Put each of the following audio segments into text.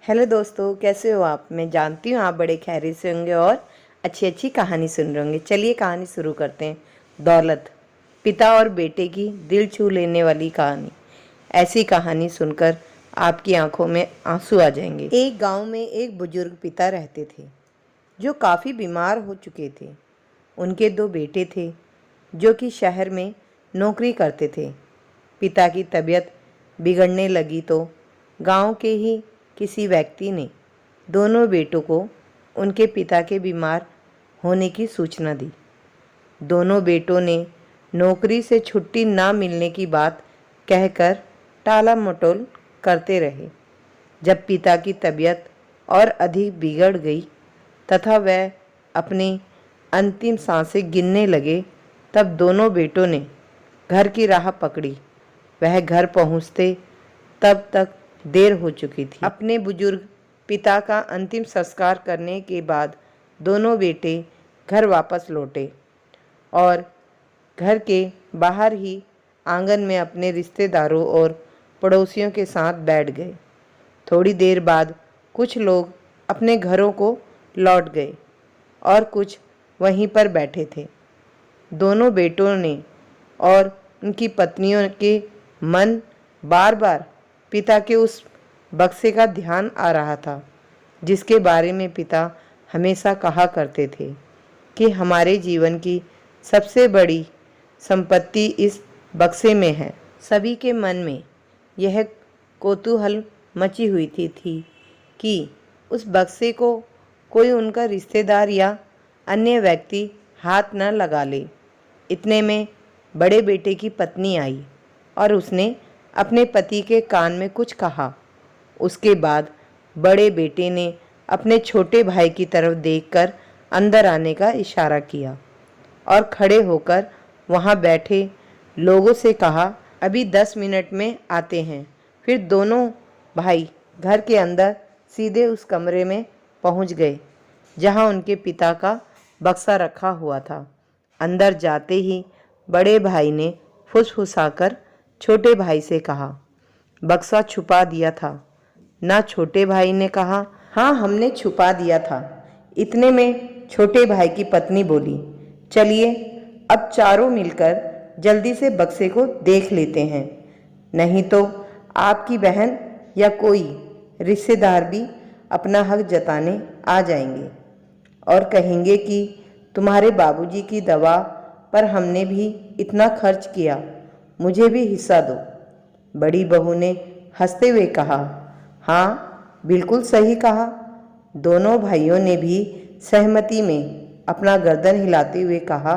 Hello दोस्तों, कैसे हो आप। मैं जानती हूँ आप बड़े खैरियत से होंगे और अच्छी अच्छी कहानी सुन रहे होंगे। चलिए कहानी शुरू करते हैं। दौलत, पिता और बेटे की दिल छू लेने वाली कहानी। ऐसी कहानी सुनकर आपकी आंखों में आंसू आ जाएंगे। एक गांव में एक बुजुर्ग पिता रहते थे जो काफ़ी बीमार हो चुके थे। उनके दो बेटे थे जो कि शहर में नौकरी करते थे। पिता की तबीयत बिगड़ने लगी तो गांव के ही किसी व्यक्ति ने दोनों बेटों को उनके पिता के बीमार होने की सूचना दी। दोनों बेटों ने नौकरी से छुट्टी ना मिलने की बात कहकर टाला मटोल करते रहे। जब पिता की तबीयत और अधिक बिगड़ गई तथा वह अपनी अंतिम सांसें गिनने लगे, तब दोनों बेटों ने घर की राह पकड़ी। वह घर पहुंचते तब तक देर हो चुकी थी। अपने बुजुर्ग पिता का अंतिम संस्कार करने के बाद दोनों बेटे घर वापस लौटे और घर के बाहर ही आंगन में अपने रिश्तेदारों और पड़ोसियों के साथ बैठ गए। थोड़ी देर बाद कुछ लोग अपने घरों को लौट गए और कुछ वहीं पर बैठे थे। दोनों बेटों ने और उनकी पत्नियों के मन बार बार पिता के उस बक्से का ध्यान आ रहा था जिसके बारे में पिता हमेशा कहा करते थे कि हमारे जीवन की सबसे बड़ी संपत्ति इस बक्से में है। सभी के मन में यह कौतूहल मची हुई थी कि उस बक्से को कोई उनका रिश्तेदार या अन्य व्यक्ति हाथ न लगा ले। इतने में बड़े बेटे की पत्नी आई और उसने अपने पति के कान में कुछ कहा। उसके बाद बड़े बेटे ने अपने छोटे भाई की तरफ देखकर अंदर आने का इशारा किया और खड़े होकर वहां बैठे लोगों से कहा, अभी 10 मिनट में आते हैं। फिर दोनों भाई घर के अंदर सीधे उस कमरे में पहुंच गए जहां उनके पिता का बक्सा रखा हुआ था। अंदर जाते ही बड़े भाई ने फुसफुसाकर छोटे भाई से कहा, बक्सा छुपा दिया था ना। छोटे भाई ने कहा, हाँ हमने छुपा दिया था। इतने में छोटे भाई की पत्नी बोली, चलिए अब चारों मिलकर जल्दी से बक्से को देख लेते हैं, नहीं तो आपकी बहन या कोई रिश्तेदार भी अपना हक जताने आ जाएंगे और कहेंगे कि तुम्हारे बाबूजी की दवा पर हमने भी इतना खर्च किया, मुझे भी हिस्सा दो। बड़ी बहू ने हंसते हुए कहा, हाँ बिल्कुल सही कहा। दोनों भाइयों ने भी सहमति में अपना गर्दन हिलाते हुए कहा,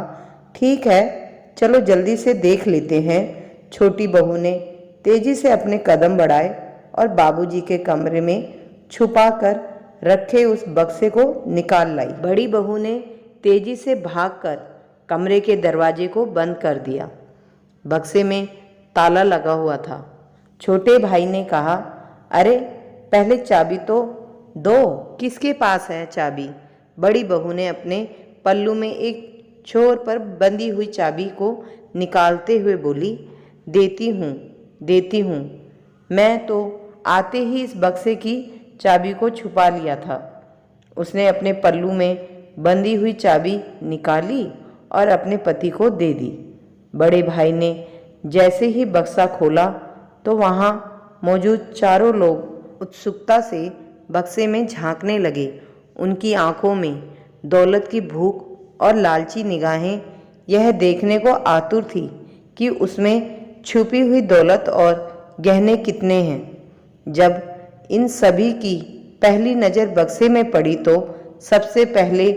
ठीक है चलो जल्दी से देख लेते हैं। छोटी बहू ने तेजी से अपने कदम बढ़ाए और बाबूजी के कमरे में छुपा कर रखे उस बक्से को निकाल लाई। बड़ी बहू ने तेजी से भागकर कमरे के दरवाजे को बंद कर दिया। बक्से में ताला लगा हुआ था। छोटे भाई ने कहा, अरे पहले चाबी तो दो। किसके पास है चाबी? बड़ी बहू ने अपने पल्लू में एक छोर पर बंधी हुई चाबी को निकालते हुए बोली, देती हूँ। मैं तो आते ही इस बक्से की चाबी को छुपा लिया था। उसने अपने पल्लू में बंधी हुई चाबी निकाली और अपने पति को दे दी। बड़े भाई ने जैसे ही बक्सा खोला तो वहाँ मौजूद चारों लोग उत्सुकता से बक्से में झांकने लगे। उनकी आंखों में दौलत की भूख और लालची निगाहें यह देखने को आतुर थी कि उसमें छुपी हुई दौलत और गहने कितने हैं। जब इन सभी की पहली नज़र बक्से में पड़ी तो सबसे पहले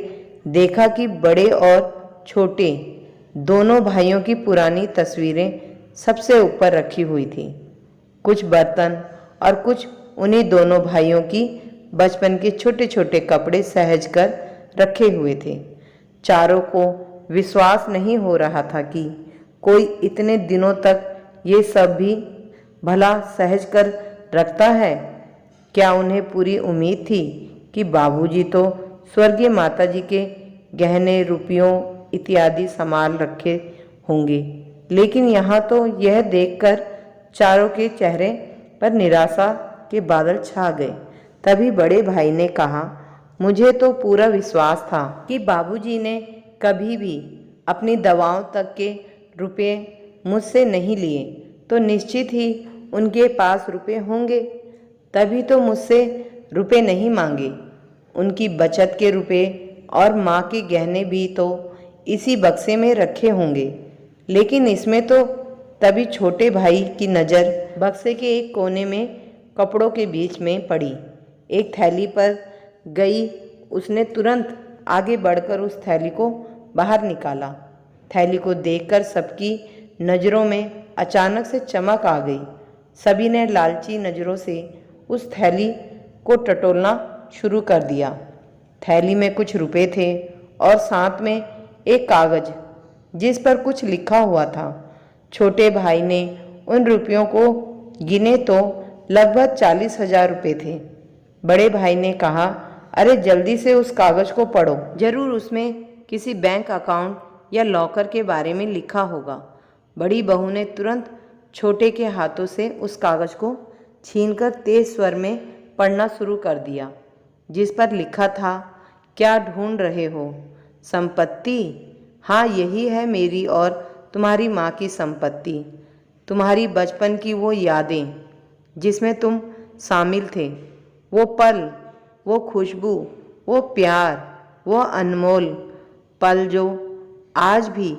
देखा कि बड़े और छोटे दोनों भाइयों की पुरानी तस्वीरें सबसे ऊपर रखी हुई थी। कुछ बर्तन और कुछ उन्हीं दोनों भाइयों की बचपन के छोटे छोटे कपड़े सहज कर रखे हुए थे। चारों को विश्वास नहीं हो रहा था कि कोई इतने दिनों तक ये सब भी भला सहज कर रखता है। क्या उन्हें पूरी उम्मीद थी कि बाबूजी तो स्वर्गीय माताजी के गहने, रुपयों इत्यादि संभाल रखे होंगे, लेकिन यहाँ तो यह देखकर चारों के चेहरे पर निराशा के बादल छा गए। तभी बड़े भाई ने कहा, मुझे तो पूरा विश्वास था कि बाबूजी ने कभी भी अपनी दवाओं तक के रुपए मुझसे नहीं लिए, तो निश्चित ही उनके पास रुपए होंगे, तभी तो मुझसे रुपए नहीं मांगे। उनकी बचत के रुपए और माँ के गहने भी तो इसी बक्से में रखे होंगे। लेकिन इसमें तो तभी छोटे भाई की नज़र बक्से के एक कोने में कपड़ों के बीच में पड़ी। एक थैली पर गई। उसने तुरंत आगे बढ़कर उस थैली को बाहर निकाला। थैली को देखकर सबकी नज़रों में अचानक से चमक आ गई। सभी ने लालची नज़रों से उस थैली को टटोलना शुरू कर दिया। थैली में कुछ रुपए थे और साथ में एक कागज़ जिस पर कुछ लिखा हुआ था। छोटे भाई ने उन रुपयों को गिने तो लगभग 40,000 रुपये थे। बड़े भाई ने कहा, अरे जल्दी से उस कागज़ को पढ़ो, जरूर उसमें किसी बैंक अकाउंट या लॉकर के बारे में लिखा होगा। बड़ी बहू ने तुरंत छोटे के हाथों से उस कागज़ को छीनकर तेज स्वर में पढ़ना शुरू कर दिया, जिस पर लिखा था, क्या ढूंढ रहे हो? संपत्ति? हाँ, यही है मेरी और तुम्हारी माँ की संपत्ति। तुम्हारी बचपन की वो यादें जिसमें तुम शामिल थे, वो पल, वो खुशबू, वो प्यार, वो अनमोल पल जो आज भी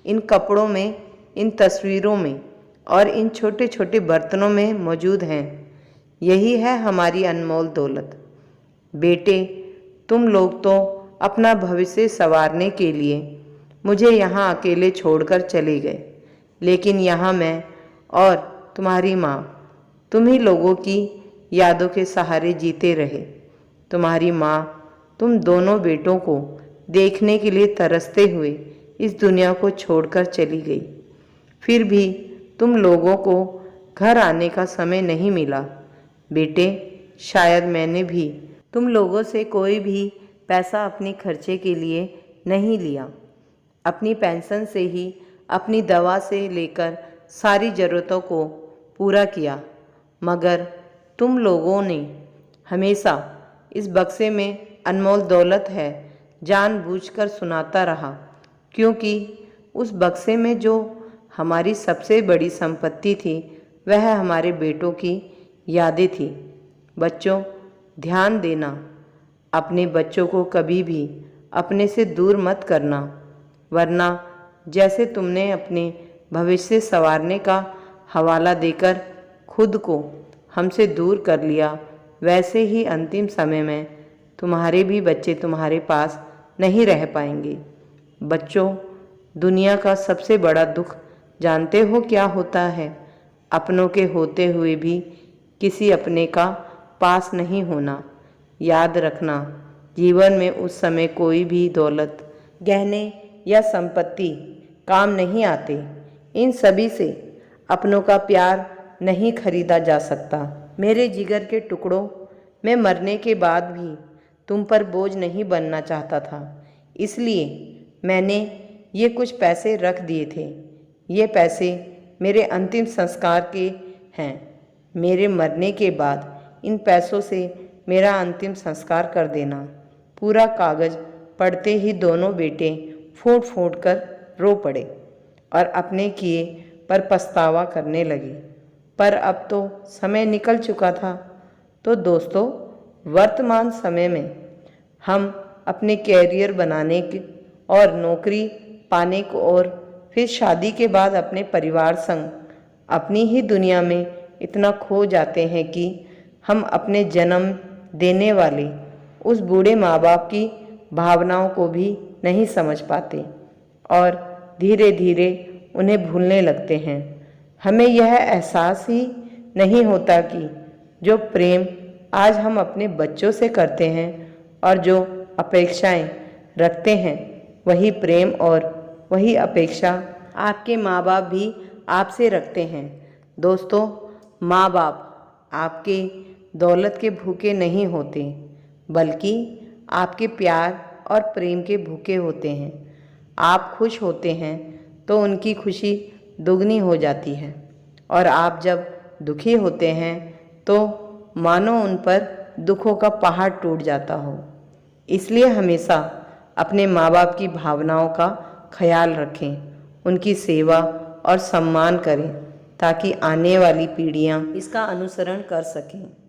इन कपड़ों में, इन तस्वीरों में और इन छोटे छोटे बर्तनों में मौजूद हैं। यही है हमारी अनमोल दौलत। बेटे, तुम लोग तो अपना भविष्य संवारने के लिए मुझे यहाँ अकेले छोड़कर चले गए, लेकिन यहाँ मैं और तुम्हारी माँ तुम्ही लोगों की यादों के सहारे जीते रहे। तुम्हारी माँ तुम दोनों बेटों को देखने के लिए तरसते हुए इस दुनिया को छोड़कर चली गई। फिर भी तुम लोगों को घर आने का समय नहीं मिला। बेटे, शायद मैंने भी तुम लोगों से कोई भी पैसा अपने खर्चे के लिए नहीं लिया। अपनी पेंशन से ही अपनी दवा से लेकर सारी ज़रूरतों को पूरा किया, मगर तुम लोगों ने हमेशा इस बक्से में अनमोल दौलत है जानबूझकर सुनाता रहा, क्योंकि उस बक्से में जो हमारी सबसे बड़ी संपत्ति थी वह हमारे बेटों की यादें थी। बच्चों, ध्यान देना, अपने बच्चों को कभी भी अपने से दूर मत करना, वरना जैसे तुमने अपने भविष्य संवारने का हवाला देकर खुद को हमसे दूर कर लिया, वैसे ही अंतिम समय में तुम्हारे भी बच्चे तुम्हारे पास नहीं रह पाएंगे। बच्चों, दुनिया का सबसे बड़ा दुख जानते हो क्या होता है? अपनों के होते हुए भी किसी अपने का पास नहीं होना। याद रखना, जीवन में उस समय कोई भी दौलत, गहने या संपत्ति काम नहीं आते। इन सभी से अपनों का प्यार नहीं खरीदा जा सकता। मेरे जिगर के टुकड़ों, मैं मरने के बाद भी तुम पर बोझ नहीं बनना चाहता था, इसलिए मैंने ये कुछ पैसे रख दिए थे। ये पैसे मेरे अंतिम संस्कार के हैं। मेरे मरने के बाद इन पैसों से मेरा अंतिम संस्कार कर देना। पूरा कागज़ पढ़ते ही दोनों बेटे फूट फूट कर रो पड़े और अपने किए पर पछतावा करने लगे। पर अब तो समय निकल चुका था। तो दोस्तों, वर्तमान समय में हम अपने कैरियर बनाने की और नौकरी पाने को और फिर शादी के बाद अपने परिवार संग अपनी ही दुनिया में इतना खो जाते हैं कि हम अपने जन्म देने वाले उस बूढ़े माँ बाप की भावनाओं को भी नहीं समझ पाते और धीरे धीरे उन्हें भूलने लगते हैं। हमें यह एहसास ही नहीं होता कि जो प्रेम आज हम अपने बच्चों से करते हैं और जो अपेक्षाएं रखते हैं, वही प्रेम और वही अपेक्षा आपके माँ बाप भी आपसे रखते हैं। दोस्तों, माँ बाप आपके दौलत के भूखे नहीं होते, बल्कि आपके प्यार और प्रेम के भूखे होते हैं। आप खुश होते हैं तो उनकी खुशी दुगनी हो जाती है, और आप जब दुखी होते हैं तो मानो उन पर दुखों का पहाड़ टूट जाता हो। इसलिए हमेशा अपने माँ बाप की भावनाओं का ख्याल रखें, उनकी सेवा और सम्मान करें ताकि आने वाली पीढ़ियाँ इसका अनुसरण कर सकें।